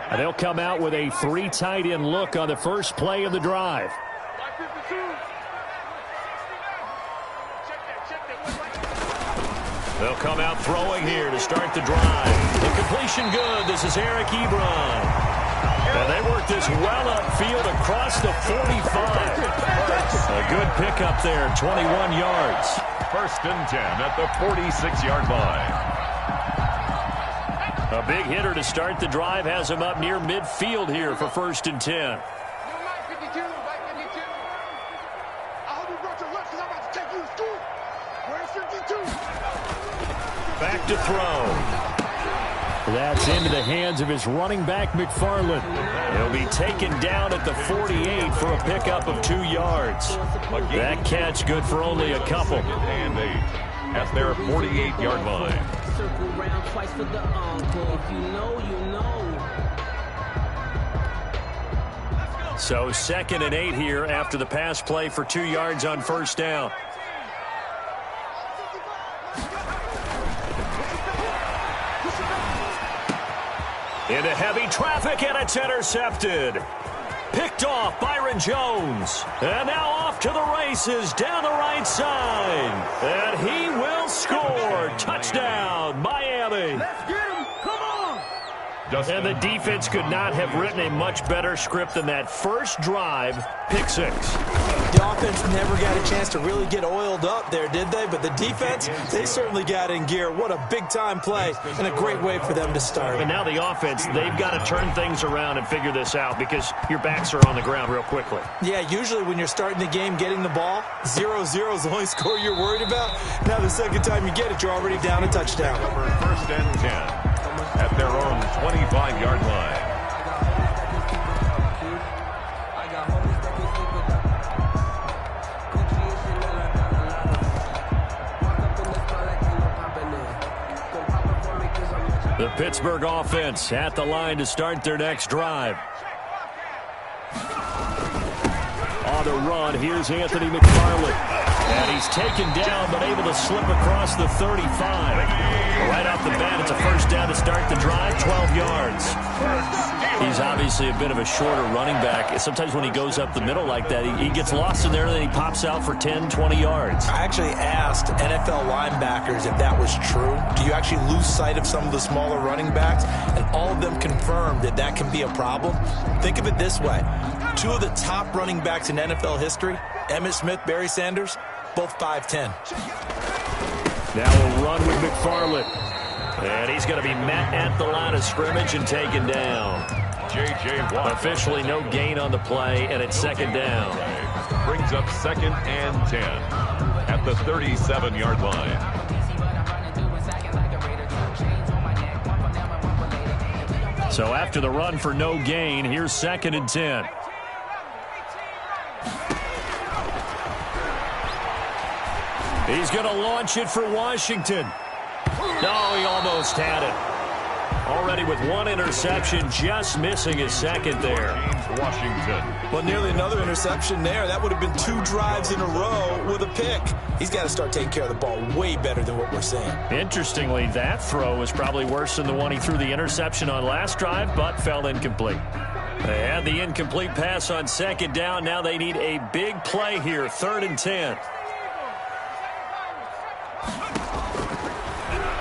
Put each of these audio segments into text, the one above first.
And they'll come out with a 3 tight end look on the first play of the drive. They'll come out throwing here to start the drive. The completion good. This is Eric Ebron. And they work this well upfield across the 45. A good pickup there, 21 yards. 1st and 10 at the 46-yard line. A big hitter to start the drive has him up near midfield here for 1st and 10. Back to throw. That's into the hands of his running back, McFarland. He'll be taken down at the 48 for a pickup of 2 yards. That catch good for only a couple. And 8 at their 48-yard line. Circle round twice for the encore. If you know, you know. So 2nd and 8 here after the pass play for 2 yards on 1st down. Into heavy traffic, and it's intercepted. Picked off Byron Jones. And now off to the races down the right side. And he will score. Touchdown, Miami. Let's get him. Come on. And the defense could not have written a much better script than that first drive, pick 6. The offense never got a chance to really get oiled up there, did they? But the defense, they certainly got in gear. What a big-time play and a great way for them to start. And now the offense, they've got to turn things around and figure this out because your backs are on the ground real quickly. Yeah, usually when you're starting the game, getting the ball, 0-0 is the only score you're worried about. Now the second time you get it, you're already down a touchdown. 1st and 10 at their own 25-yard line. The Pittsburgh offense at the line to start their next drive. On the run, here's Anthony McFarland. And he's taken down, but able to slip across the 35. Right off the bat, it's a 1st down to start the drive, 12 yards. He's obviously a bit of a shorter running back. Sometimes when he goes up the middle like that, he gets lost in there, and then he pops out for 10, 20 yards. I actually asked NFL linebackers if that was true. Do you actually lose sight of some of the smaller running backs? And all of them confirmed that that can be a problem. Think of it this way. 2 of the top running backs in NFL history, Emmitt Smith, Barry Sanders, both 5'10". Now we'll run with McFarland. And he's going to be met at the line of scrimmage and taken down. J.J. Watt. Officially no gain on the play, and it's 2nd down. Brings up 2nd and 10 at the 37-yard line. So after the run for no gain, here's 2nd and 10. He's going to launch it for Washington. No, he almost had it. Already with 1 interception, just missing his 2nd there. James Washington. Well, nearly another interception there. That would have been 2 drives in a row with a pick. He's got to start taking care of the ball way better than what we're seeing. Interestingly, that throw was probably worse than the one he threw the interception on last drive, but fell incomplete. They had the incomplete pass on 2nd down. Now they need a big play here, 3rd and 10.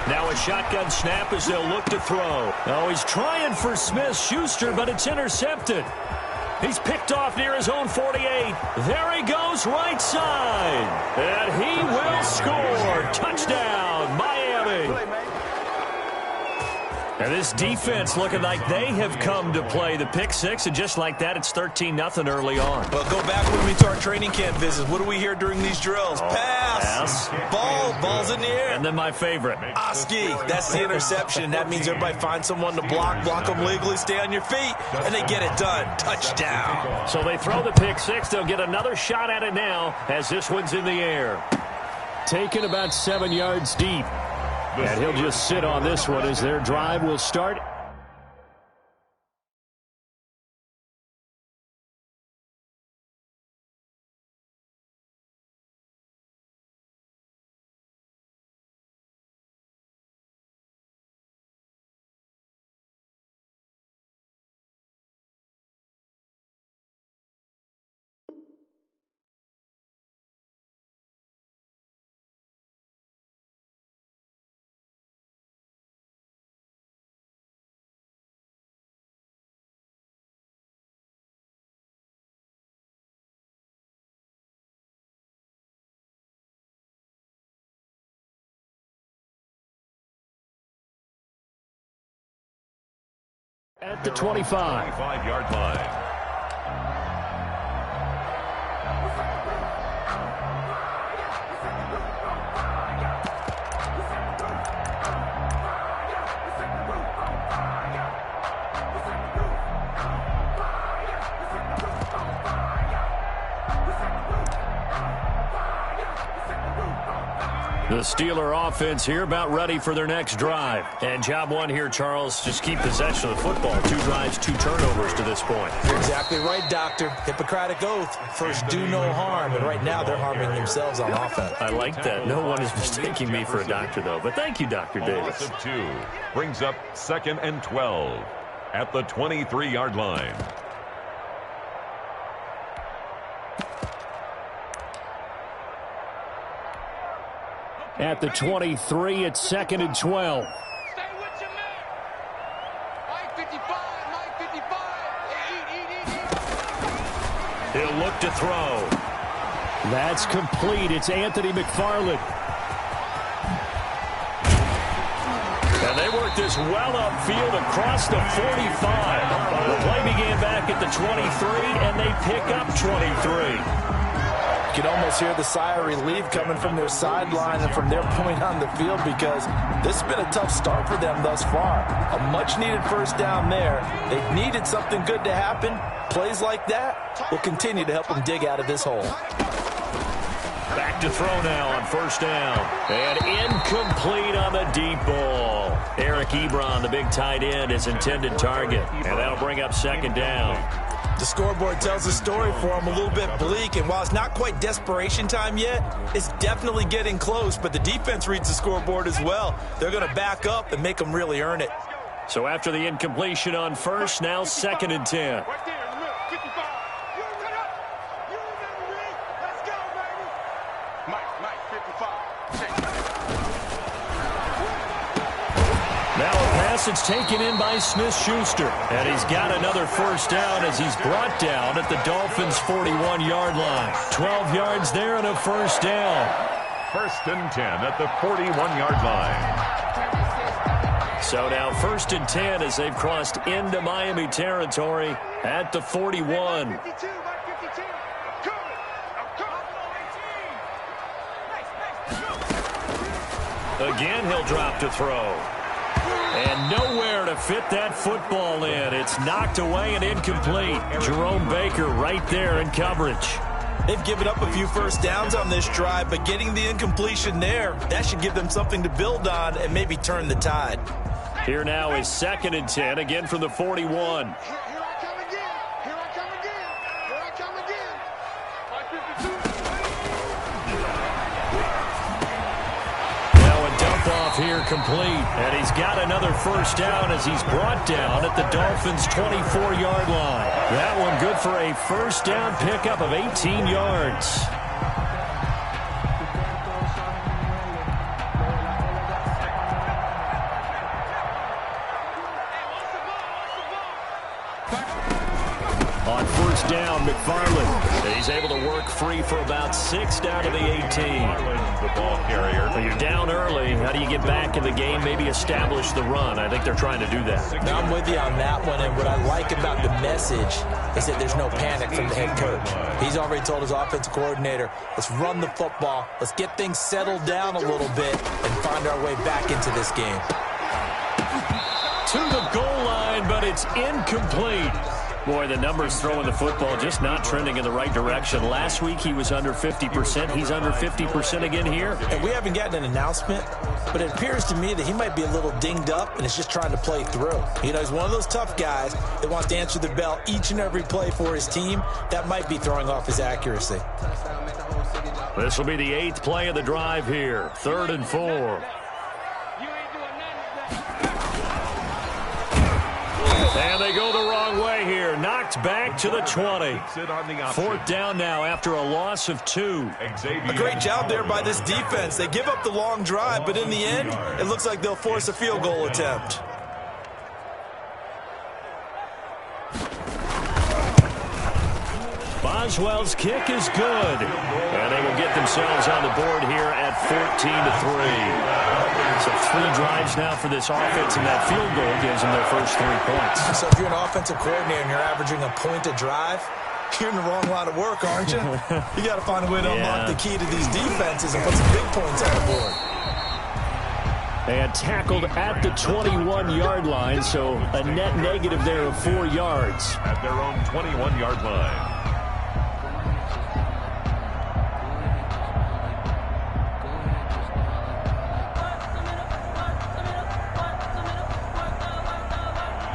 Now a shotgun snap as they'll look to throw. Oh, he's trying for Smith-Schuster, but it's intercepted. He's picked off near his own 48. There he goes, right side. And he will score. Touchdown, Miami. And this defense looking like they have come to play the pick 6, and just like that, it's 13-0 early on. Well, go back with me to our training camp visits. What do we hear during these drills? Pass. Ball's in the air. And then my favorite. Oski, that's the interception. That means everybody find someone to block them legally, stay on your feet, and they get it done. Touchdown. So they throw the pick 6. They'll get another shot at it now as this one's in the air. Taken about 7 yards deep. And he'll just sit on this one as their drive will start At the 25. 25-yard line. The Steeler offense here about ready for their next drive. And job one here, Charles, just keep possession of the football. 2 drives, 2 turnovers to this point. You're exactly right, Doctor. Hippocratic oath. First, do no harm. And right now, they're harming themselves on offense. I like that. No one is mistaking me for a doctor, though. But thank you, Dr. Davis. Loss of 2 brings up 2nd and 12 at the 23-yard line. At the 23, it's 2nd and 12. Stay with your man. Mike 55, Mike 55. Eat. He'll look to throw. That's complete. It's Anthony McFarland. And they work this well upfield across the 45. The play began back at the 23, and they pick up 23. You can almost hear the sigh of relief coming from their sideline and from their point on the field, because this has been a tough start for them thus far. A much-needed first down there. They've needed something good to happen. Plays like that will continue to help them dig out of this hole. Back to throw now on first down. And incomplete on the deep ball. Eric Ebron, the big tight end, is intended target. And that'll bring up 2nd down. The scoreboard tells a story for them a little bit bleak, and while it's not quite desperation time yet, it's definitely getting close, but the defense reads the scoreboard as well. They're going to back up and make them really earn it. So after the incompletion on first, now 2nd and 10. Right there in the middle. 55. You cut up. You remember me. Let's go, baby. Mike 55. Now a pass that's taken in by Smith-Schuster. And he's got another first down as he's brought down at the Dolphins' 41-yard line. 12 yards there and a first down. 1st and 10 at the 41-yard line. So now 1st and 10 as they've crossed into Miami territory at the 41. 52, Mike 52. I'm coming. Again, he'll drop to throw. And nowhere to fit that football in. It's knocked away and incomplete. Jerome Baker right there in coverage. They've given up a few first downs on this drive, but getting the incompletion there, that should give them something to build on and maybe turn the tide. Here now is 2nd and 10, again from the 41. Here I come again. Here I come again. Here I come again. Mike 52. Off here complete, and he's got another first down as he's brought down at the Dolphins' 24-yard line. That one good for a first down pickup of 18 yards. On first down, McFarland. He's able to work free for about 6 down to the 18. The ball carrier. Well, you're down early. How do you get back in the game, maybe establish the run? I think they're trying to do that. Now, I'm with you on that one, and what I like about the message is that there's no panic from the head coach. He's already told his offensive coordinator, let's run the football, let's get things settled down a little bit, and find our way back into this game. To the goal line, but it's incomplete. Boy, the numbers throwing the football just not trending in the right direction. Last week he was under 50%. He's under 50% again here. And we haven't gotten an announcement, but it appears to me that he might be a little dinged up and is just trying to play through. You know, he's one of those tough guys that wants to answer the bell each and every play for his team. That might be throwing off his accuracy. This will be the 8th play of the drive here. 3rd and 4. And they go the wrong way here. Knocked back to the 20. 4th down now after a loss of 2. A great job there by this defense. They give up the long drive, but in the end, it looks like they'll force a field goal attempt. Boswell's kick is good. And they will get themselves on the board here at 14-3. So 3 drives now for this offense, and that field goal gives them their first 3 points. So if you're an offensive coordinator and you're averaging a point a drive, you're in the wrong line of work, aren't you? You got to find a way to unlock the key to these defenses and put some big points on the board. And tackled at the 21-yard line, so a net negative there of 4 yards. At their own 21-yard line.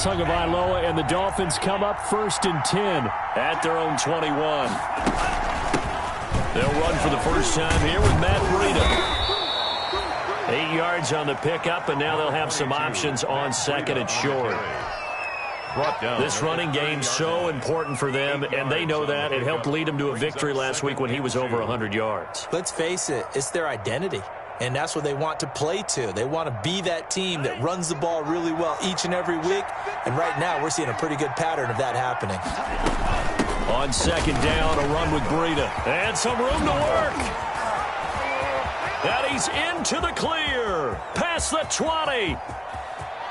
Tagovailoa and the Dolphins come up 1st and 10 at their own 21. They'll run for the first time here with Matt Breida. 8 yards on the pickup, and now they'll have some options on 2nd and short. This running game so important for them, and they know that. It helped lead them to a victory last week when he was over 100 yards. Let's face it, it's their identity. And that's what they want to play to. They want to be that team that runs the ball really well each and every week. And right now, we're seeing a pretty good pattern of that happening. On 2nd down, a run with Breida. And some room to work. And he's into the clear. Past the 20.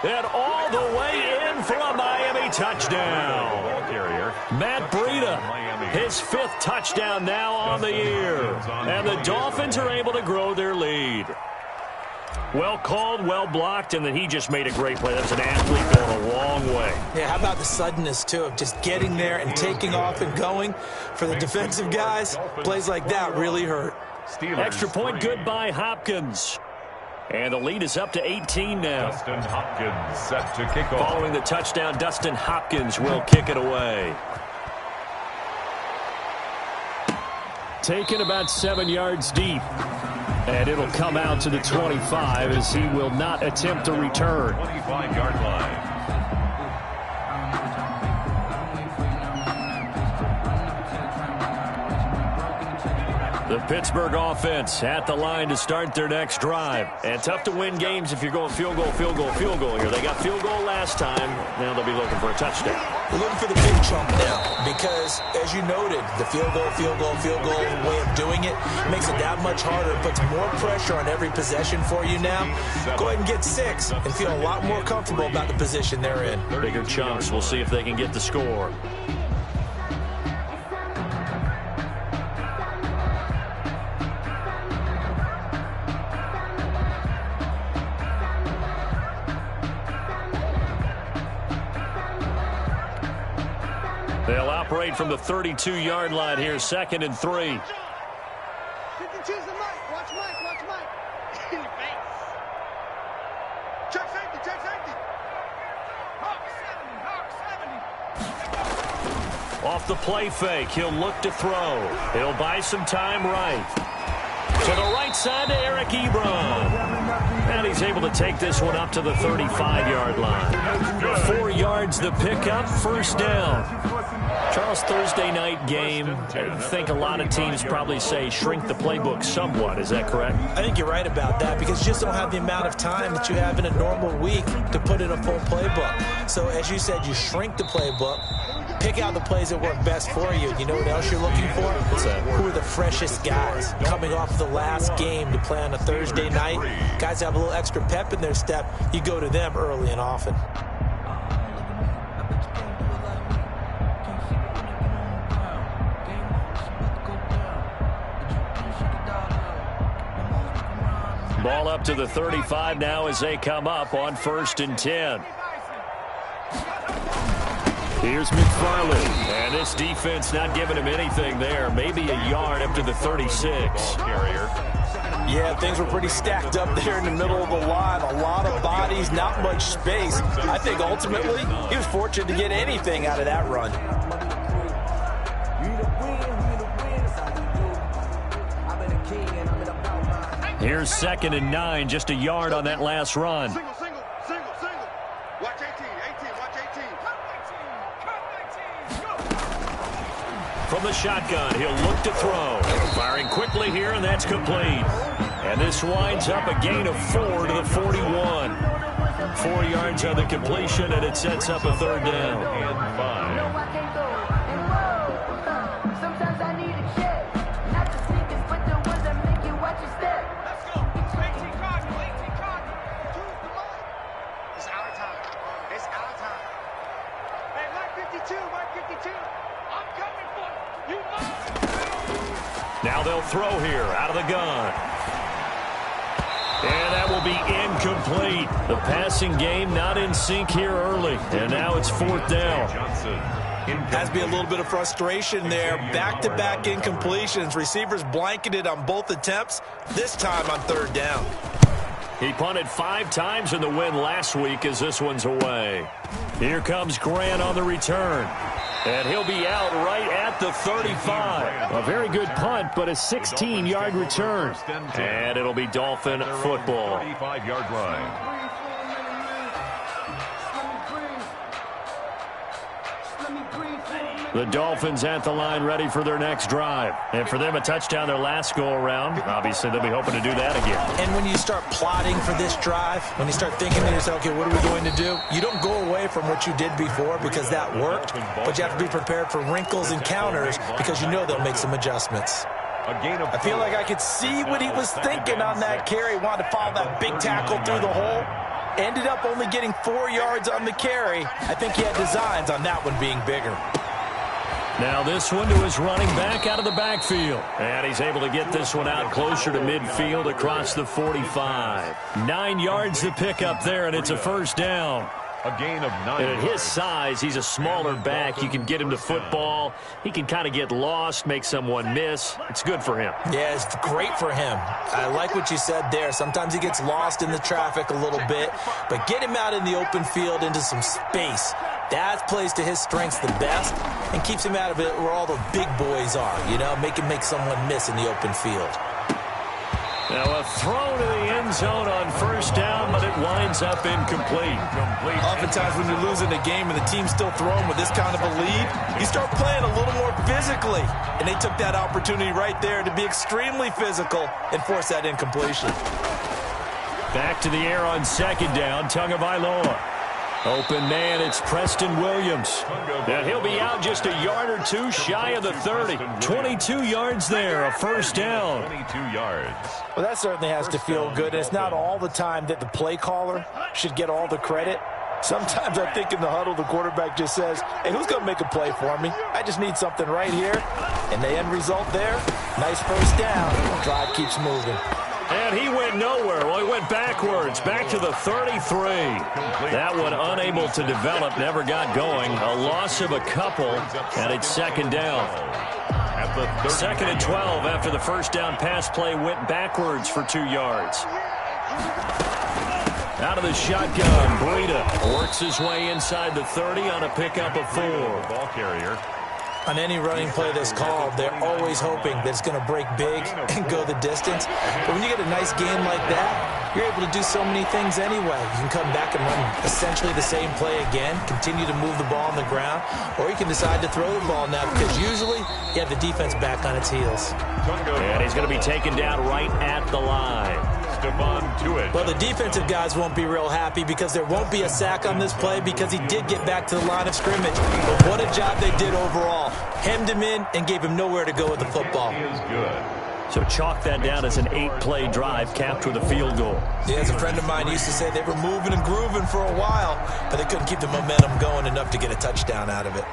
And all the way in for a Miami touchdown. Matt Breida, his 5th touchdown now on the year. And the Dolphins are able to grow their lead. Well called, well blocked, and then he just made a great play. That's an athlete going a long way. Yeah, how about the suddenness, too, of just getting there and taking off and going? For the defensive guys, plays like that really hurt. Extra point good by Hopkins. And the lead is up to 18 now. Dustin Hopkins set to kick off. Following the touchdown, Dustin Hopkins will kick it away. Taken about 7 yards deep. And it'll come out to the 25 as he will not attempt to return. 25-yard line. The Pittsburgh offense at the line to start their next drive. And tough to win games if you're going field goal, field goal, field goal here. They got field goal last time. Now they'll be looking for a touchdown. We're looking for the big chunk now because, as you noted, the field goal way of doing it makes it that much harder. It puts more pressure on every possession for you now. Go ahead and get 6 and feel a lot more comfortable about the position they're in. Bigger chunks. We'll see if they can get the score. They'll operate from the 32-yard line here, 2nd and 3. Watch Mike. In your face. Check safety. Hawk 70. Off the play fake, he'll look to throw. He'll buy some time right. To the right side to Eric Ebron. And he's able to take this one up to the 35-yard line. 4 yards the pickup, 1st down. Charles, Thursday night game, I think a lot of teams probably say shrink the playbook somewhat. Is that correct? I think you're right about that because you just don't have the amount of time that you have in a normal week to put in a full playbook. So, as you said, you shrink the playbook, pick out the plays that work best for you. You know what else you're looking for? Who are the freshest guys coming off the last game to play on a Thursday night? Guys have a little extra pep in their step. You go to them early and often. Ball up to the 35 now as they come up on 1st and 10. Here's McFarland, and this defense not giving him anything there. Maybe a yard up to the 36. Yeah, things were pretty stacked up there in the middle of the line. A lot of bodies, not much space. I think ultimately he was fortunate to get anything out of that run. Here's 2nd and 9, just a yard on that last run. Single. Watch 18, watch 18. From the shotgun, he'll look to throw. Firing quickly here, and that's complete. And this winds up a gain of 4 to the 41. 4 yards on the completion, and it sets up a 3rd down. And 5. It's our time. Hey, Mike 52, Mike 52. I'm coming for you. You must. Now they'll throw here out of the gun. And that will be incomplete. The passing game not in sync here early. And now it's 4th down. Has to be a little bit of frustration there. Back-to-back incompletions. Receivers blanketed on both attempts. This time on 3rd down. He punted 5 times in the win last week as this one's away. Here comes Grant on the return. And he'll be out right at the 35. A very good punt, but a 16-yard return. And it'll be Dolphin football. 35-yard line. The Dolphins at the line ready for their next drive. And for them, a touchdown their last go-around. Obviously, they'll be hoping to do that again. And when you start plotting for this drive, when you start thinking to yourself, okay, what are we going to do? You don't go away from what you did before because that worked, but you have to be prepared for wrinkles and counters because you know they'll make some adjustments. I feel like I could see what he was thinking on that carry. Wanted to follow that big tackle through the hole. Ended up only getting 4 yards on the carry. I think he had designs on that one being bigger. Now this one to his running back out of the backfield. And he's able to get this one out closer to midfield across the 45. 9 yards to pick up there, and it's a 1st down. A gain of 9 And at his size, he's a smaller back. You can get him to football. He can kind of get lost, make someone miss. It's good for him. Yeah, it's great for him. I like what you said there. Sometimes he gets lost in the traffic a little bit, but get him out in the open field into some space. That plays to his strengths the best and keeps him out of it where all the big boys are, you know, make him make someone miss in the open field. Now a throw to the end zone on 1st down, but it winds up incomplete. Oftentimes when you're losing a game and the team's still throwing with this kind of a lead, you start playing a little more physically. And they took that opportunity right there to be extremely physical and force that incompletion. Back to the air on 2nd down, Tagovailoa. Open man, it's Preston Williams. And he'll be out just a yard or two shy of the 30. 22 yards there, a 1st down. 22 yards. Well, that certainly has to feel good. And it's not all the time that the play caller should get all the credit. Sometimes I think in the huddle, the quarterback just says, hey, who's going to make a play for me? I just need something right here. And the end result there, nice 1st down. Drive keeps moving. And he went nowhere. Well, he went backwards, back to the 33. That one unable to develop, never got going. A loss of a couple, and it's 2nd down. 2nd and 12 after the 1st down pass play went backwards for 2 yards. Out of the shotgun, Breida works his way inside the 30 on a pickup of 4. Ball carrier. On any running play that's called, they're always hoping that it's going to break big and go the distance. But when you get a nice game like that, you're able to do so many things anyway. You can come back and run essentially the same play again, continue to move the ball on the ground, or you can decide to throw the ball now because usually you have the defense back on its heels. And he's going to be taken down right at the line. Well, the defensive guys won't be real happy because there won't be a sack on this play because he did get back to the line of scrimmage. But what a job they did overall. Hemmed him in and gave him nowhere to go with the football. So chalk that down as an 8-play drive capped with a field goal. Yeah, as a friend of mine used to say, they were moving and grooving for a while, but they couldn't keep the momentum going enough to get a touchdown out of it.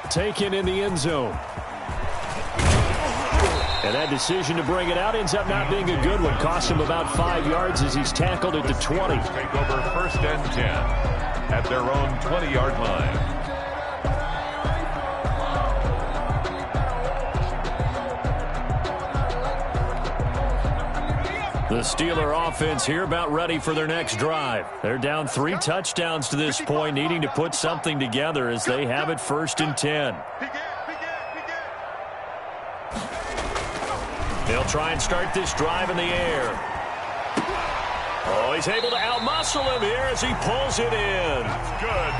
Taken in the end zone. And that decision to bring it out ends up not being a good one. Costs him about 5 yards as he's tackled at the 20. Take over 1st and 10 at their own 20-yard line. The Steeler offense here about ready for their next drive. They're down 3 touchdowns to this point, needing to put something together as they have it 1st and 10. They'll try and start this drive in the air. Oh, he's able to outmuscle him here as he pulls it in.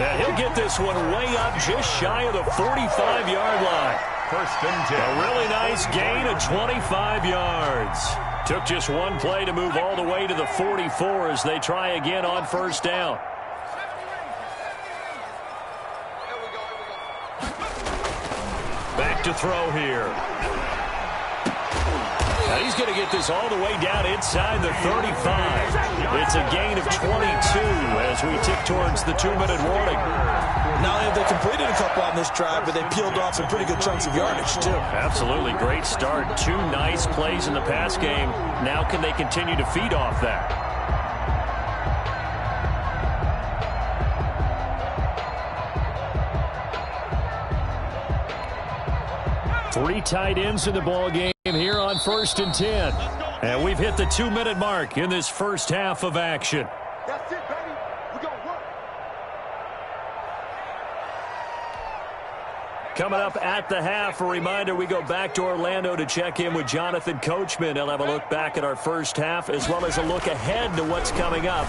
And he'll get this one way up just shy of the 45-yard line. 1st and 10. A really nice gain of 25 yards. Took just one play to move all the way to the 44 as they try again on 1st down. Back to throw here. And he's going to get this all the way down inside the 35. It's a gain of 22 as we tick towards the 2-minute warning. Not only have they completed a couple on this drive, but they peeled off some pretty good chunks of yardage, too. Absolutely. Great start. 2 nice plays in the pass game. Now can they continue to feed off that? Three tight ends in the ball game here on 1st and 10. And we've hit the 2-minute mark in this first half of action. That's it, baby. We're going to work. Coming up at the half, a reminder, we go back to Orlando to check in with Jonathan Coachman. He'll have a look back at our first half as well as a look ahead to what's coming up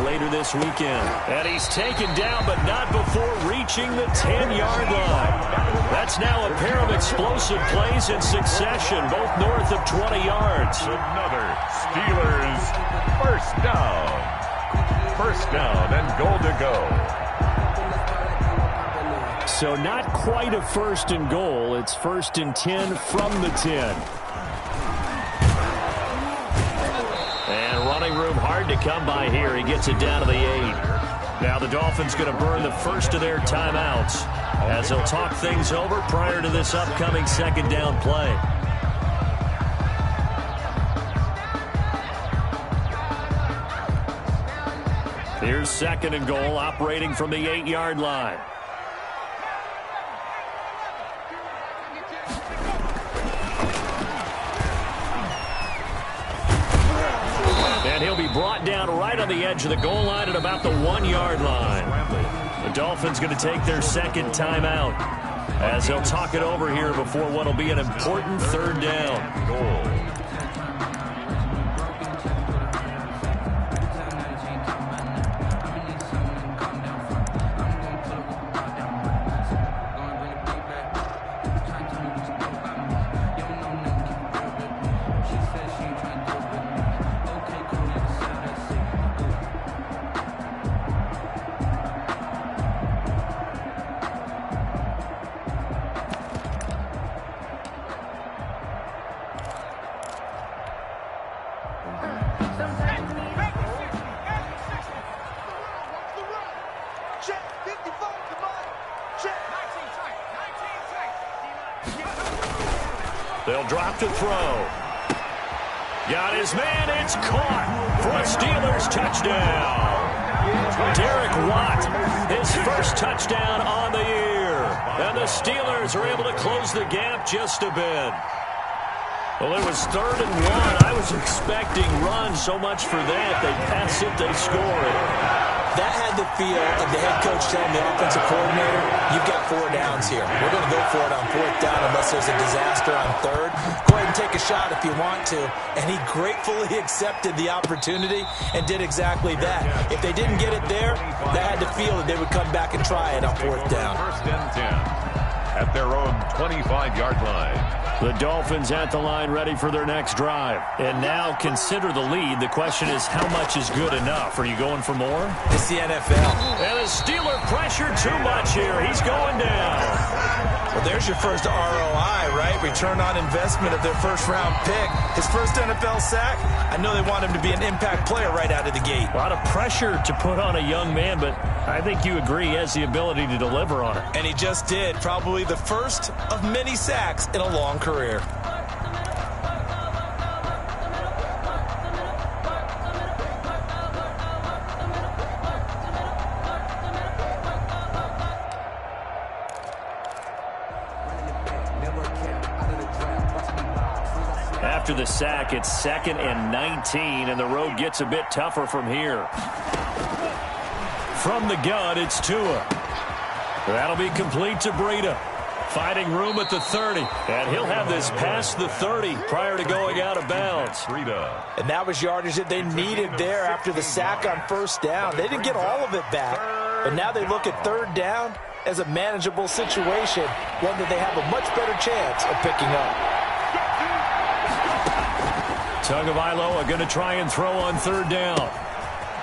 later this weekend. And he's taken down, but not before reaching the 10-yard line. That's now a pair of explosive plays in succession, both north of 20 yards. Another Steelers first down. First down and goal to go. So not quite a 1st and goal. It's 1st and 10 from the 10. And running room hard to come by here. He gets it down to the 8. Now the Dolphins going to burn the first of their timeouts as they'll talk things over prior to this upcoming 2nd down play. Here's 2nd and goal, operating from the 8-yard line. And he'll be brought down right on the edge of the goal line at about the 1-yard line. The Dolphins going to take their 2nd timeout as they'll talk it over here before what will be an important 3rd down. Goal. They'll drop to throw. Got his man. It's caught for a Steelers touchdown. Derek Watt, his first touchdown on the year. And the Steelers are able to close the gap just a bit. Well, it was 3rd and 1. I was expecting runs, so much for that. They pass it, they score it. That had the feel of the head coach telling the offensive coordinator, you've got 4 downs here. We're going to go for it on 4th down unless there's a disaster on 3rd. Go ahead and take a shot if you want to. And he gratefully accepted the opportunity and did exactly that. If they didn't get it there, they had the feel that they would come back and try it on 4th down. 1st and 10 at their own 25-yard line. The Dolphins at the line ready for their next drive. And now consider the lead. The question is, how much is good enough? Are you going for more? It's the NFL. And the Steeler pressure too much here. He's going down. Well, there's your first ROI, right? Return on investment of their first-round pick. His first NFL sack. I know they want him to be an impact player right out of the gate. A lot of pressure to put on a young man, but I think you agree he has the ability to deliver on it. And he just did. Probably the first of many sacks in a long career. After the sack, it's 2nd and 19, and the road gets a bit tougher from here. From the gun, it's Tua. That'll be complete to Breida. Finding room at the 30, and he'll have this past the 30 prior to going out of bounds. Breida. And that was yardage that they needed there after the sack on 1st down. They didn't get all of it back, but now they look at 3rd down as a manageable situation, one that they have a much better chance of picking up. Tagovailoa going to try and throw on 3rd down.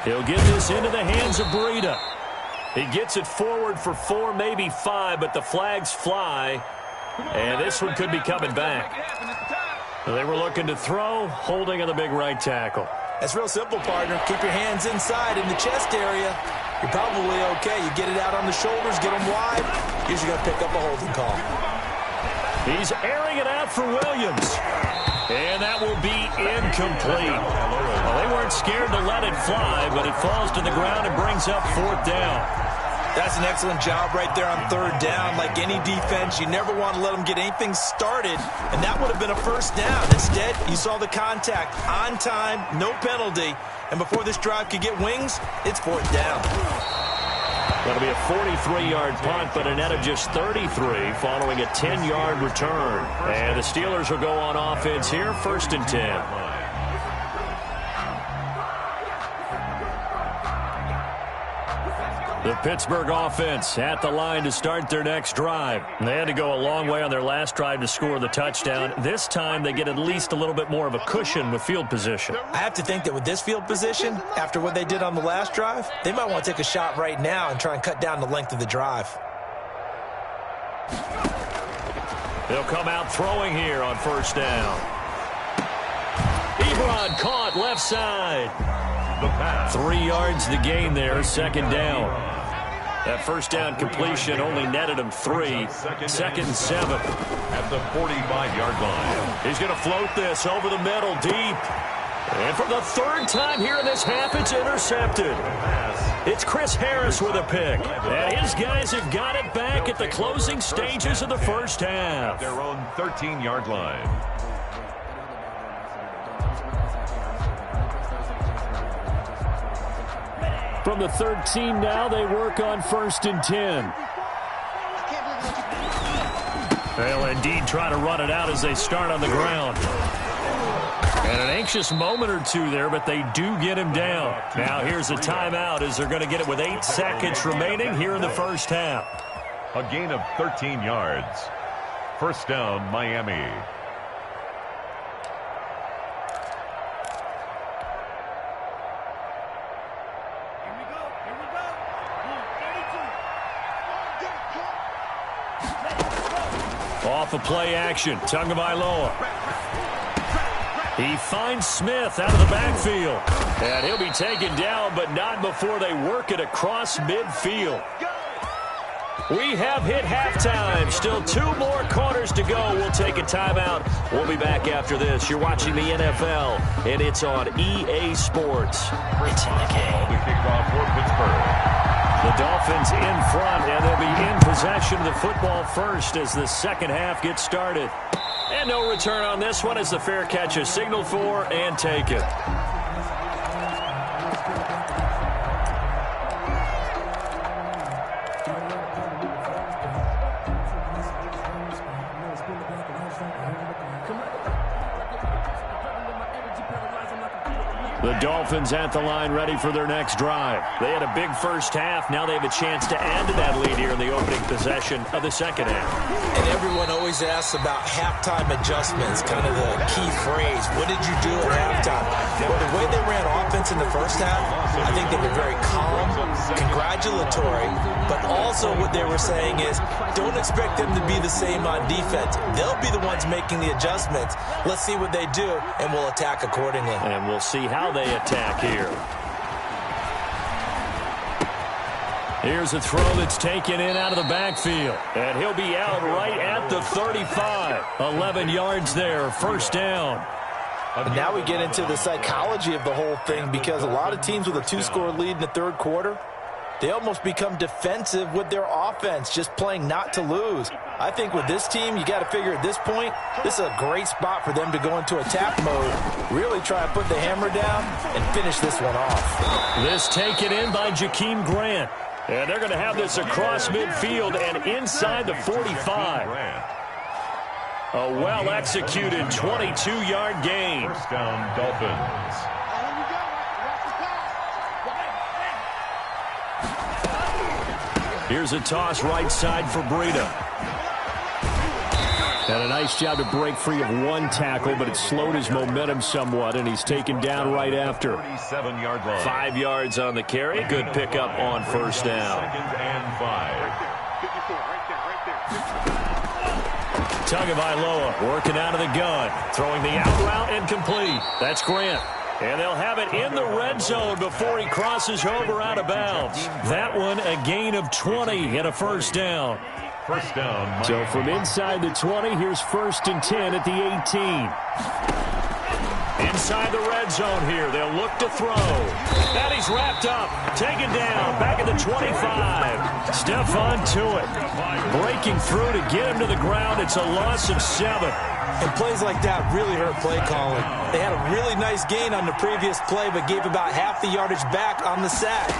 He'll get this into the hands of Breida. He gets it forward for 4, maybe 5, but the flags fly. And this one could be coming back. They were looking to throw, holding on the big right tackle. That's real simple, partner. Keep your hands inside in the chest area. You're probably okay. You get it out on the shoulders, get them wide. Usually going to pick up a holding call. He's airing it out for Williams. And that will be incomplete. Well, they weren't scared to let it fly, but it falls to the ground and brings up 4th down. That's an excellent job right there on 3rd down. Like any defense, you never want to let them get anything started, and that would have been a 1st down. Instead, you saw the contact on time, no penalty, and before this drive could get wings, it's 4th down. That'll be a 43-yard punt, but a net of just 33 following a 10-yard return. And the Steelers will go on offense here, 1st and 10. The Pittsburgh offense at the line to start their next drive. They had to go a long way on their last drive to score the touchdown. This time they get at least a little bit more of a cushion with field position. I have to think that with this field position, after what they did on the last drive, they might want to take a shot right now and try and cut down the length of the drive. They'll come out throwing here on 1st down. Ebron caught left side. The pass. 3 yards the gain there, 2nd down. That 1st down completion only netted him 3. 2nd and 7. At the 45-yard line. He's going to float this over the middle, deep. And for the 3rd time here in this half, it's intercepted. It's Chris Harris with a pick. And his guys have got it back at the closing stages of the 1st half. Their own 13-yard line. From the 13 now, they work on 1st and 10. They'll indeed try to run it out as they start on the ground. And an anxious moment or two there, but they do get him down. Now here's a timeout as they're going to get it with 8 seconds remaining here in the 1st half. A gain of 13 yards. 1st down, Miami. Off of play action, Tagovailoa. He finds Smith out of the backfield. And he'll be taken down, but not before they work it across midfield. We have hit halftime. Still 2 more quarters to go. We'll take a timeout. We'll be back after this. You're watching the NFL, and it's on EA Sports. It's in the game. The kickoff for Pittsburgh. The Dolphins in front, and they'll be in possession of the football first as the 2nd half gets started. And no return on this one as the fair catch is signaled for and taken. The Dolphins at the line ready for their next drive. They had a big 1st half. Now they have a chance to add to that lead here in the opening possession of the 2nd half. And everyone always asks about halftime adjustments, kind of the key phrase. What did you do at halftime? Well, the way they ran offense in the 1st half, I think they were very calm, congratulatory, but also what they were saying is don't expect them to be the same on defense. They'll be the ones making the adjustments. Let's see what they do, and we'll attack accordingly. And we'll see how they attack here. Here's a throw that's taken in out of the backfield. And he'll be out right at the 35. 11 yards there, 1st down. And now we get into the psychology of the whole thing, because a lot of teams with a 2-score lead in the 3rd quarter, they almost become defensive with their offense, just playing not to lose. I think with this team, you got to figure at this point, this is a great spot for them to go into attack mode, really try to put the hammer down and finish this one off. This taken in by Jakeem Grant. And they're going to have this across midfield and inside the 45. A well-executed 22-yard gain. 1st down, Dolphins. Here's a toss right side for Breida. And a nice job to break free of 1 tackle, but it slowed his momentum somewhat, and he's taken down right after. 37-yard line. 5 yards on the carry. Good pickup on 1st down. 2nd and 5. 54, right there, right there. Tagovailoa working out of the gun. Throwing the out route incomplete. That's Grant. And they'll have it in the red zone before he crosses over out of bounds. That one a gain of 20 and a first down. First down. So from inside the 20, here's 1st and 10 at the 18. Inside the red zone here. They'll look to throw. And he's wrapped up. Taken down. Back at the 25. Stephon Tuitt breaking through to get him to the ground. It's a loss of 7. And plays like that really hurt play calling. They had a really nice gain on the previous play, but gave about half the yardage back on the sack.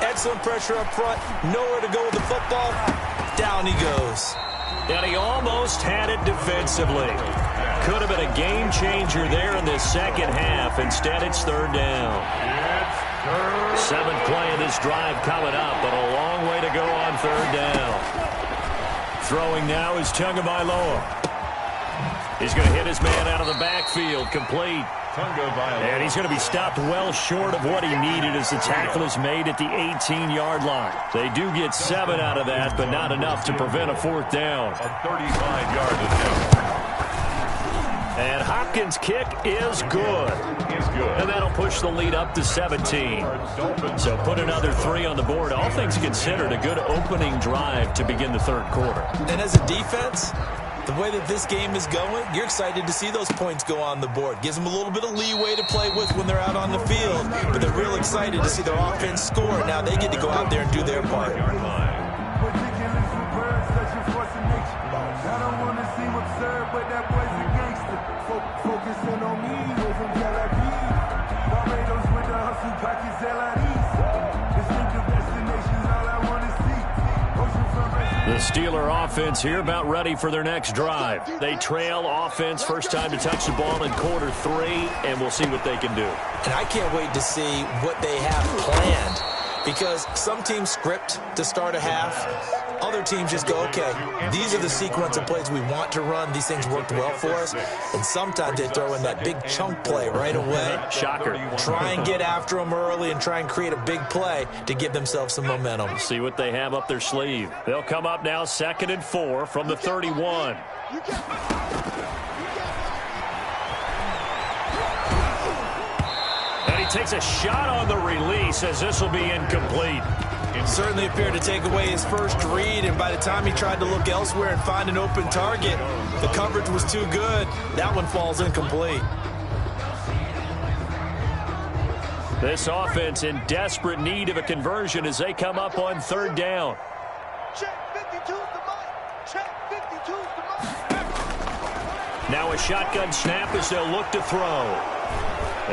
Excellent pressure up front. Nowhere to go with the football. Down he goes. And he almost had it defensively. Could have been a game changer there in this second half. Instead, it's 3rd down. 7th play of this drive coming up, but a long way to go on 3rd down. Throwing now is Tagovailoa. He's going to hit his man out of the backfield. Complete. And he's going to be stopped well short of what he needed as the tackle is made at the 18-yard line. They do get 7 out of that, but not enough to prevent a 4th down. A 35-yard attempt. And Hopkins' kick is good. And that'll push the lead up to 17. So put another 3 on the board. All things considered, a good opening drive to begin the 3rd quarter. And as a defense, the way that this game is going, you're excited to see those points go on the board. Gives them a little bit of leeway to play with when they're out on the field. But they're real excited to see their offense score. Now they get to go out there and do their part. The Steeler offense here about ready for their next drive. They trail offense, first time to touch the ball in quarter 3, and we'll see what they can do. And I can't wait to see what they have planned, because some teams script to start a half. Other teams just go, okay, these are the sequence of plays we want to run. These things worked well for us. And sometimes they throw in that big chunk play right away. Shocker. Try and get after them early and try and create a big play to give themselves some momentum. See what they have up their sleeve. They'll come up now 2nd and 4 from the 31. And he takes a shot on the release as this will be incomplete. It certainly appeared to take away his first read, and by the time he tried to look elsewhere and find an open target, the coverage was too good. That one falls incomplete. This offense in desperate need of a conversion as they come up on 3rd down. Check 52's the mic. Check 52's the mic. Now a shotgun snap as they'll look to throw.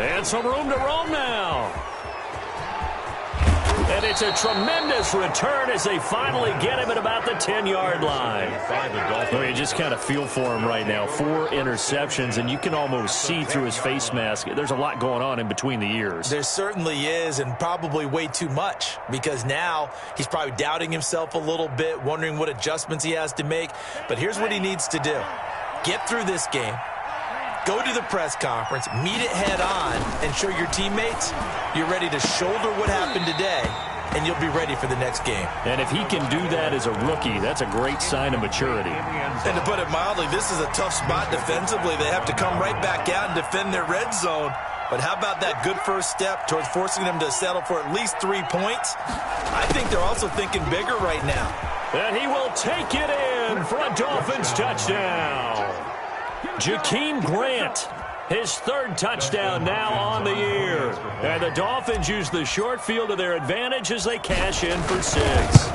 And some room to roam now. And it's a tremendous return as they finally get him at about the 10-yard line. You just kind of feel for him right now. 4 interceptions, and you can almost see through his face mask. There's a lot going on in between the ears. There certainly is, and probably way too much, because now he's probably doubting himself a little bit, wondering what adjustments he has to make. But here's what he needs to do. Get through this game. Go to the press conference, meet it head on, and show your teammates you're ready to shoulder what happened today, and you'll be ready for the next game. And if he can do that as a rookie, that's a great sign of maturity. And to put it mildly, this is a tough spot defensively. They have to come right back out and defend their red zone. But how about that good first step towards forcing them to settle for at least 3 points? I think they're also thinking bigger right now. And he will take it in for a Dolphins touchdown. Jakeem Grant, his 3rd touchdown now on the year. And the Dolphins use the short field to their advantage as they cash in for 6.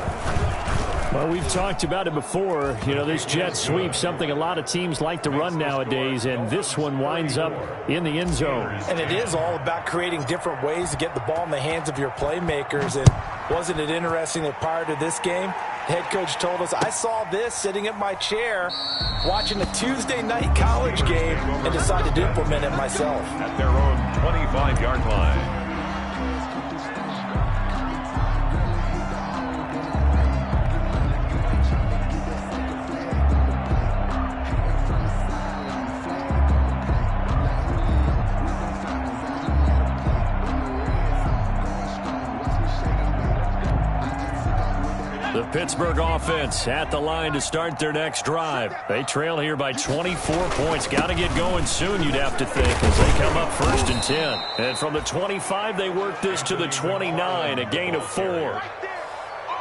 Well, we've talked about it before. You know, this jet sweep, something a lot of teams like to run nowadays, and this one winds up in the end zone. And it is all about creating different ways to get the ball in the hands of your playmakers. And wasn't it interesting that prior to this game, the head coach told us, I saw this sitting at my chair watching a Tuesday night college game and decided to implement it myself. At their own 25-yard line. The Pittsburgh offense at the line to start their next drive. They trail here by 24 points. Got to get going soon, you'd have to think, as they come up 1st and 10. And from the 25, they work this to the 29, a gain of 4.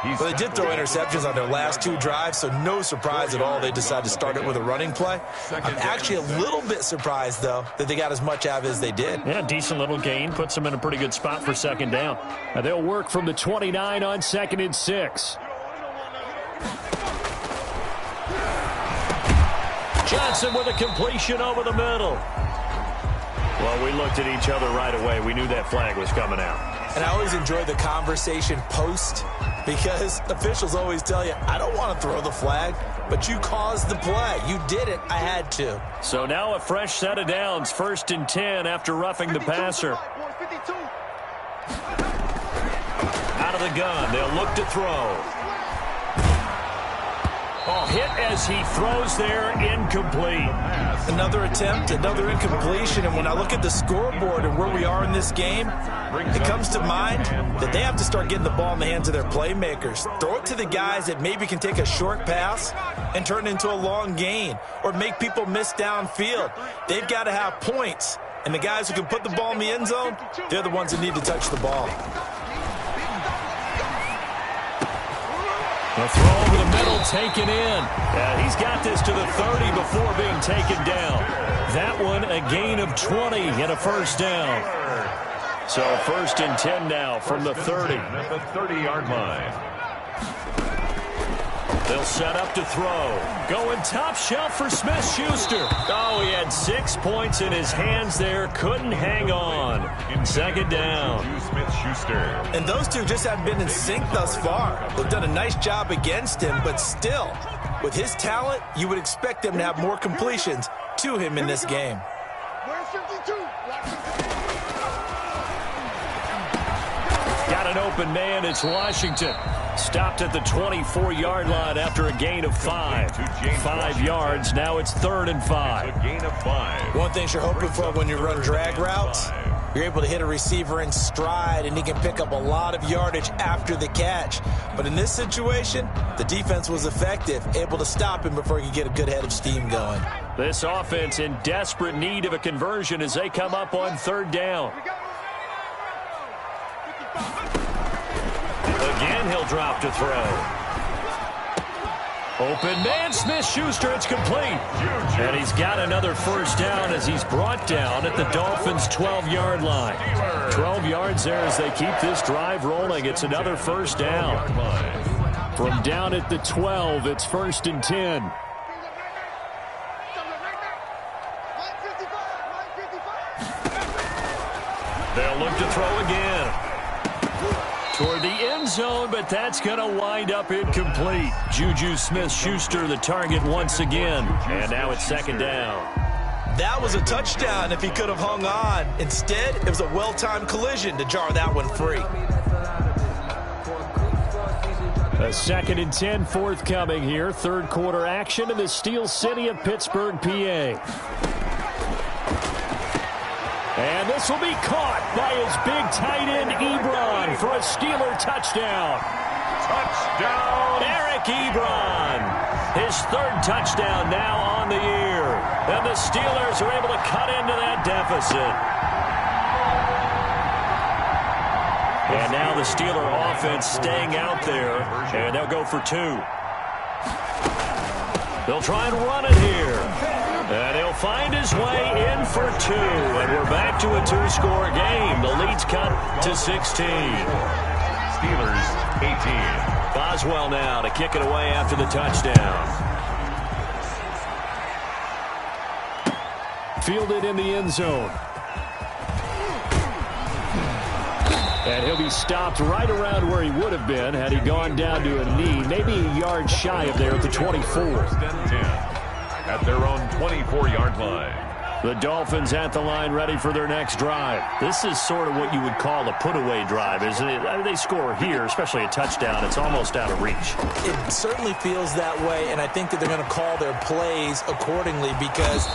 Well, they did throw interceptions on their last 2 drives, so no surprise at all they decided to start it with a running play. I'm actually a little bit surprised, though, that they got as much out of it as they did. Yeah, decent little gain. Puts them in a pretty good spot for 2nd down. Now they'll work from the 29 on 2nd and 6. Johnson with a completion over the middle. Well, we looked at each other right away. We knew that flag was coming out. And I always enjoy the conversation post, because officials always tell you, I don't want to throw the flag, but you caused the play. You did it. I had to. So now a fresh set of downs, 1st and 10 after roughing the passer. Out of the gun, they'll look to throw. Oh, hit as he throws there, incomplete. Another attempt, another incompletion, and when I look at the scoreboard and where we are in this game, it comes to mind that they have to start getting the ball in the hands of their playmakers. Throw it to the guys that maybe can take a short pass and turn it into a long gain or make people miss downfield. They've got to have points, and the guys who can put the ball in the end zone, they're the ones that need to touch the ball. The throw over the middle, taken in. Yeah, he's got this to the 30 before being taken down. That one, a gain of 20 and a 1st down. So 1st and 10 now from the 30. At the 30-yard line. They'll set up to throw. Going top shelf for Smith-Schuster. Oh, he had 6 points in his hands there. Couldn't hang on. 2nd down. Smith-Schuster. And those two just haven't been in sync thus far. They've done a nice job against him, but still, with his talent, you would expect them to have more completions to him in this game. Got an open man. It's Washington. Stopped at the 24-yard line after a gain of 5. 5 yards. Now it's 3rd and 5. A gain of 5. One thing you're hoping for when you run drag routes, you're able to hit a receiver in stride, and he can pick up a lot of yardage after the catch. But in this situation, the defense was effective, able to stop him before he could get a good head of steam going. This offense in desperate need of a conversion as they come up on 3rd down. Again, he'll drop to throw. Open man, Smith-Schuster, it's complete. And he's got another 1st down as he's brought down at the Dolphins' 12-yard line. 12 yards there as they keep this drive rolling. It's another 1st down. From down at the 12, it's 1st and 10. They'll look to throw again. Toward the end zone, but that's going to wind up incomplete. Juju Smith-Schuster, the target once again. And now it's 2nd down. That was a touchdown if he could have hung on. Instead, it was a well-timed collision to jar that one free. A 2nd and 10 forthcoming here. 3rd quarter action in the Steel City of Pittsburgh, PA. And this will be caught by his big tight end, Ebron, for a Steeler touchdown. Touchdown! Eric Ebron, his 3rd touchdown now on the year. And the Steelers are able to cut into that deficit. And now the Steeler offense staying out there, and they'll go for 2. They'll try and run it here. And he'll find his way in for 2. And we're back to a 2-score game. The lead's cut to 16. Steelers 18. Boswell now to kick it away after the touchdown. Fielded in the end zone. And he'll be stopped right around where he would have been had he gone down to a knee, maybe a yard shy of there at the 24. 1st and 10. At their own 24-yard line. The Dolphins at the line ready for their next drive. This is sort of what you would call a put-away drive, isn't it? I mean, they score here, especially a touchdown. It's almost out of reach. It certainly feels that way, and I think that they're going to call their plays accordingly because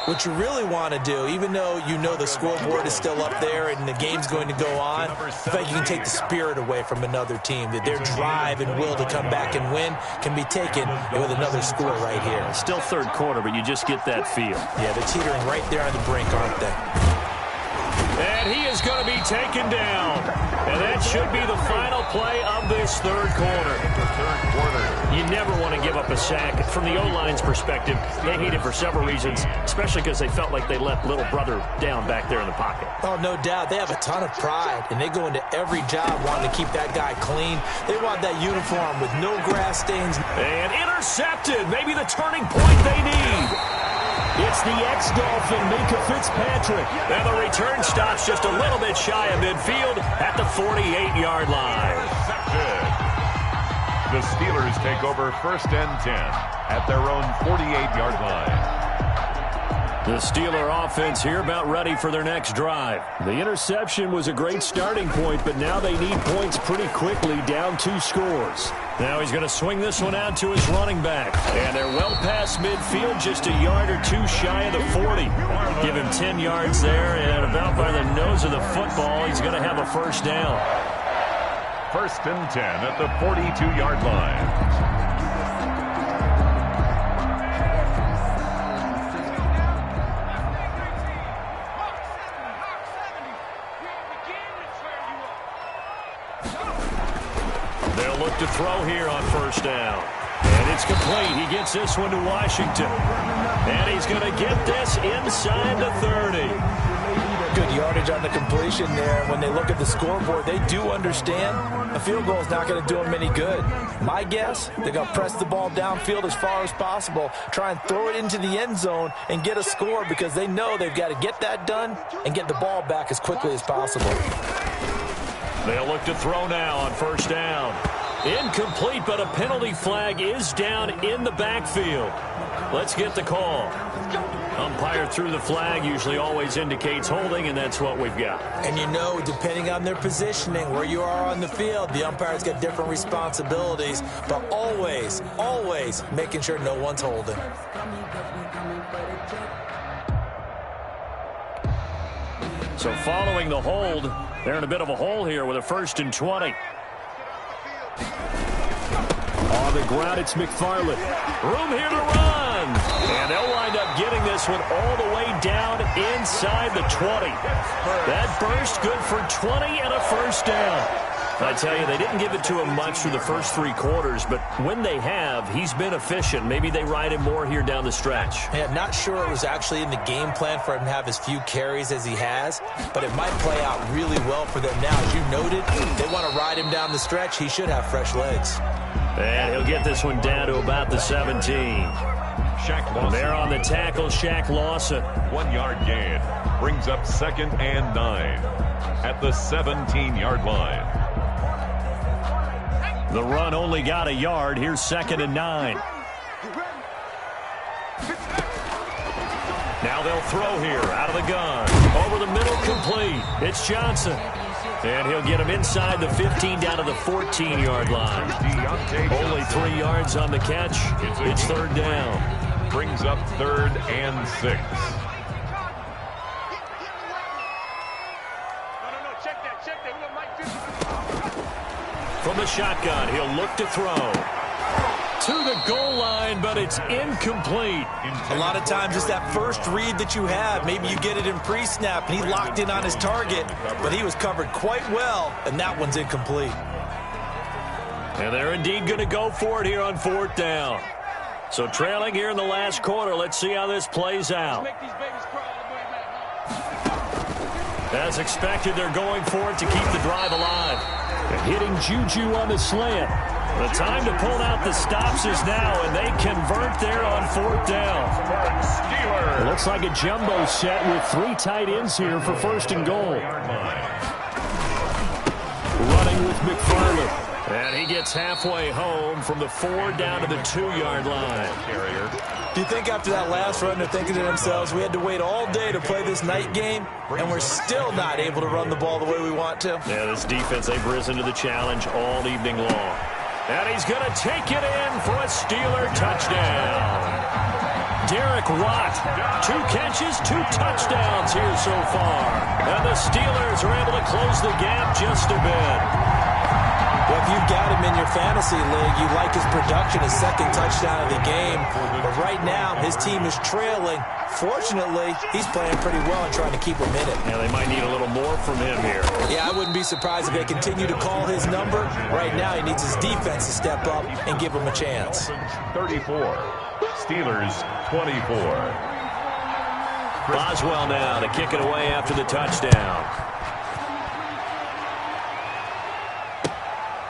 What you really want to do, even though you know the scoreboard is still up there and the game's going to go on, I think you can take the spirit away from another team, that their drive and will to come back and win can be taken with another score right here. Still third quarter, but you just get that feel. Yeah, they're teetering right there on the brink, aren't they? And he is going to be taken down. And that should be the final play of this third quarter. You never want to give up a sack. From the O-line's perspective, they hate it for several reasons, especially because they felt like they let little brother down back there in the pocket. Oh, no doubt. They have a ton of pride, and they go into every job wanting to keep that guy clean. They want that uniform with no grass stains. And intercepted. Maybe the turning point they need. It's the ex-Dolphin, Minka Fitzpatrick. And the return stops just a little bit shy of midfield at the 48-yard line. The Steelers take over 1st and 10 at their own 48-yard line. The Steeler offense here about ready for their next drive. The interception was a great starting point, but now they need points pretty quickly, down 2 scores. Now he's going to swing this one out to his running back. And they're well past midfield, just a yard or 2 shy of the 40. Give him 10 yards there, and about by the nose of the football, he's going to have a first down. 1st and 10 at the 42-yard line. They'll look to throw here on first down. And it's complete. He gets this one to Washington. And he's going to get this inside the 30. Good yardage on the completion there. When they look at the scoreboard, they do understand a field goal is not going to do them any good. My guess, they're going to press the ball downfield as far as possible, try and throw it into the end zone and get a score because they know they've got to get that done and get the ball back as quickly as possible. They'll look to throw now on first down. Incomplete, but a penalty flag is down in the backfield. Let's get the call. Umpire threw the flag, usually always indicates holding, and that's what we've got. And you know, depending on their positioning, where you are on the field, the umpire's got different responsibilities, but always, always making sure no one's holding. So following the hold, they're in a bit of a hole here with a 1st and 20. On the ground, it's McFarland. Room here to run. And they'll wind up getting this one all the way down inside the 20. That burst good for 20 and a first down. I tell you, they didn't give it to him much through the first 3 quarters, but when they have, he's been efficient. Maybe they ride him more here down the stretch. Yeah, not sure it was actually in the game plan for him to have as few carries as he has, but it might play out really well for them now. As you noted, they want to ride him down the stretch. He should have fresh legs. And he'll get this one down to about the 17. Shaq Lawson. There on the tackle, Shaq Lawson. 1-yard gain brings up 2nd and 9 at the 17-yard line. The run only got a yard. Here's 2nd and 9. Now they'll throw here out of the gun. Over the middle, complete. It's Johnson. And he'll get him inside the 15 down to the 14-yard line. Only 3 yards on the catch. It's 3rd down. Brings up 3rd and 6. From the shotgun, he'll look to throw. To the goal line, but it's incomplete. A lot of times it's that first read that you have. Maybe you get it in pre-snap, and he locked in on his target, but he was covered quite well, and that one's incomplete. And they're indeed going to go for it here on 4th down. So trailing here in the last quarter, let's see how this plays out. As expected, they're going for it to keep the drive alive. Hitting Juju on the slant. The time to pull out the stops is now, and they convert there on 4th down. It looks like a jumbo set with 3 tight ends here for 1st and goal. Running with McFarland. And he gets halfway home from the 4 down to the 2-yard line. Do you think after that last run they're thinking to themselves, we had to wait all day to play this night game, and we're still not able to run the ball the way we want to? Yeah, this defense, they've risen to the challenge all evening long. And he's going to take it in for a Steeler touchdown. Derek Watt, 2 catches, 2 touchdowns here so far. And the Steelers are able to close the gap just a bit. Well, if you've got him in your fantasy league, you like his production, his second touchdown of the game. But right now, his team is trailing. Fortunately, he's playing pretty well and trying to keep him in it. Yeah, they might need a little more from him here. Yeah, I wouldn't be surprised if they continue to call his number. Right now, he needs his defense to step up and give him a chance. 34, Steelers 24. Boswell now to kick it away after the touchdown.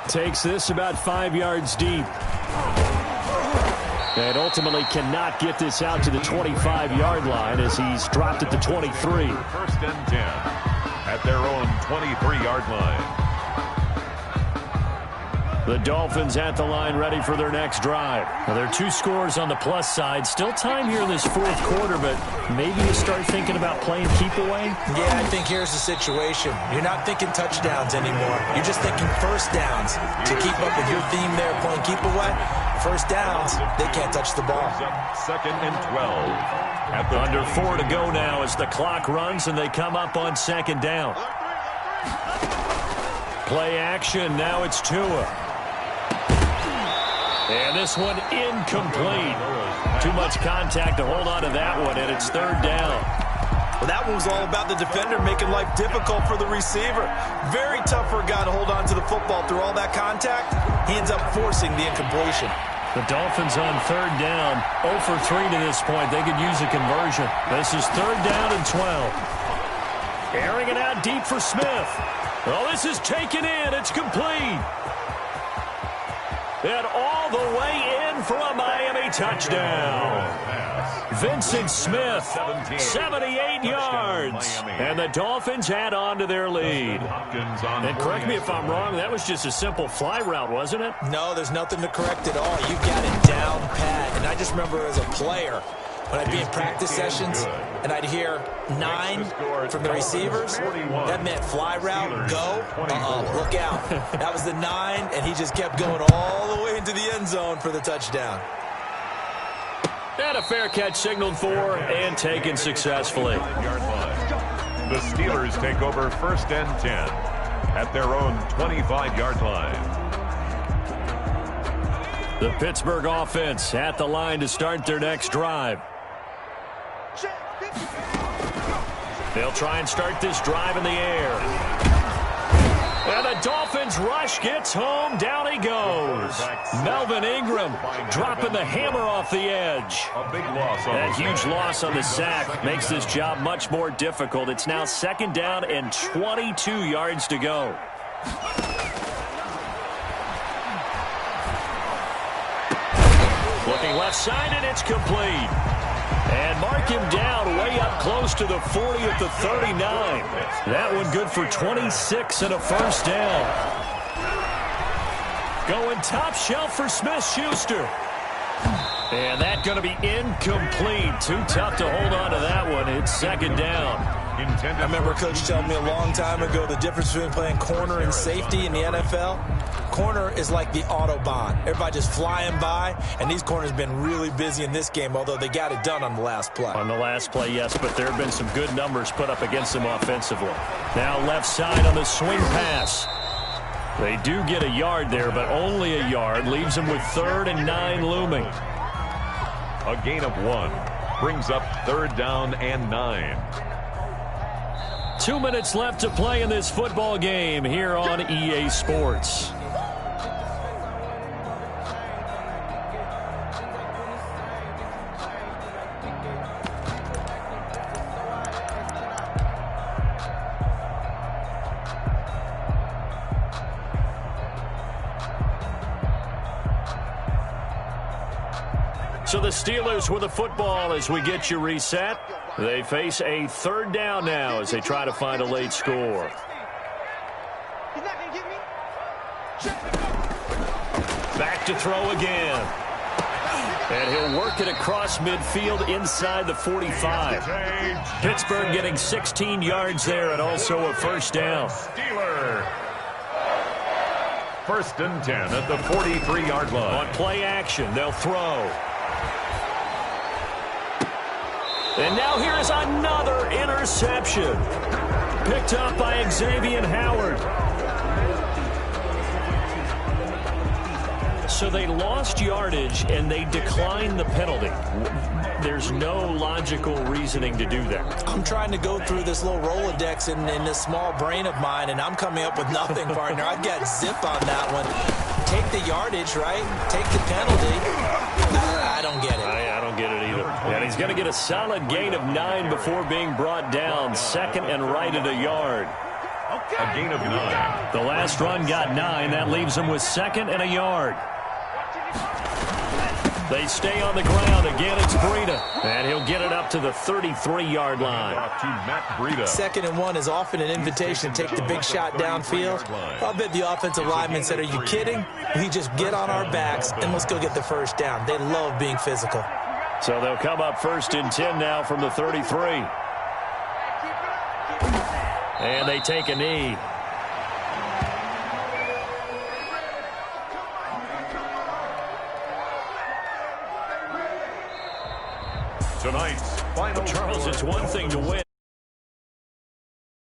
Takes this about 5 yards deep. And ultimately cannot get this out to the 25-yard line as he's dropped at the 23. First and 10 at their own 23-yard line. The Dolphins at the line ready for their next drive. Now, there are 2 scores on the plus side. Still time here in this 4th quarter, but maybe you start thinking about playing keep away? Yeah, I think here's the situation. You're not thinking touchdowns anymore. You're just thinking first downs. To keep up with your theme there, playing keep away, first downs, they can't touch the ball. Second and 12. At the Under 4 to go now as the clock runs and they come up on 2nd down. Play action, now it's Tua. And this one incomplete. Too much contact to hold on to that one, and it's 3rd down. Well, that one was all about the defender making life difficult for the receiver. Very tough for a guy to hold on to the football through all that contact. He ends up forcing the incompletion. The Dolphins on 3rd down, 0 for 3 to this point. They could use a conversion. This is 3rd down and 12. Airing it out deep for Smith. Oh, this is taken in. It's complete. And all the way in for a Miami touchdown. Vincent Smith, 78 yards. And the Dolphins add on to their lead. And correct me if I'm wrong, that was just a simple fly route, wasn't it? No, there's nothing to correct at all. You got it down pat. And I just remember as a player, when I'd be in practice sessions and I'd hear 9 from the receivers, that meant fly route, go, look out. That was the 9, and he just kept going all the way into the end zone for the touchdown. And a fair catch signaled for and taken successfully. The Steelers take over 1st and 10 at their own 25-yard line. The Pittsburgh offense at the line to start their next drive. They'll try and start this drive in the air. And the Dolphins rush gets home. Down he goes. Melvin Ingram dropping the hammer off the edge. A big loss. That huge loss on the sack makes this job much more difficult. It's now 2nd down and 22 yards to go. Looking left side, and it's complete. And mark him down way up close to the 40 at the 39. That one good for 26 and a 1st down. Going top shelf for Smith-Schuster. And that going to be incomplete. Too tough to hold on to that one. It's 2nd down. I remember Coach telling me a long time ago the difference between playing corner and safety in the NFL. Corner is like the Autobahn. Everybody just flying by, and these corners have been really busy in this game, although they got it done on the last play. On the last play, yes, but there have been some good numbers put up against them offensively. Now left side on the swing pass. They do get a yard there, but only a yard. Leaves them with 3rd and 9 looming. A gain of 1 brings up 3rd down and 9. 2 minutes left to play in this football game here on EA Sports. So the Steelers with the football as we get you reset. They face a 3rd down now as they try to find a late score. Back to throw again. And he'll work it across midfield inside the 45. Pittsburgh getting 16 yards there and also a 1st down. Steeler. 1st and 10 at the 43-yard line. On play action, they'll throw. And now here is another interception. Picked up by Xavier Howard. So they lost yardage, and they declined the penalty. There's no logical reasoning to do that. I'm trying to go through this little Rolodex in this small brain of mine, and I'm coming up with nothing, partner. I've got zip on that one. Take the yardage, right? Take the penalty. I don't get it. I don't get it either. And he's going to get a solid gain of 9 before being brought down. Second and right at a yard. A gain of 9. The last run got 9. That leaves him with second and a yard. They stay on the ground. Again, it's Breida. And he'll get it up to the 33-yard line. To Matt Breida. Second and 1 is often an invitation to take the big shot downfield. I'll bet the offensive lineman said, are you kidding? We just get on our backs and let's go get the first down. They love being physical. So they'll come up first and 10 now from the 33. And they take a knee. Tonight's final. Charles, it's one thing to win.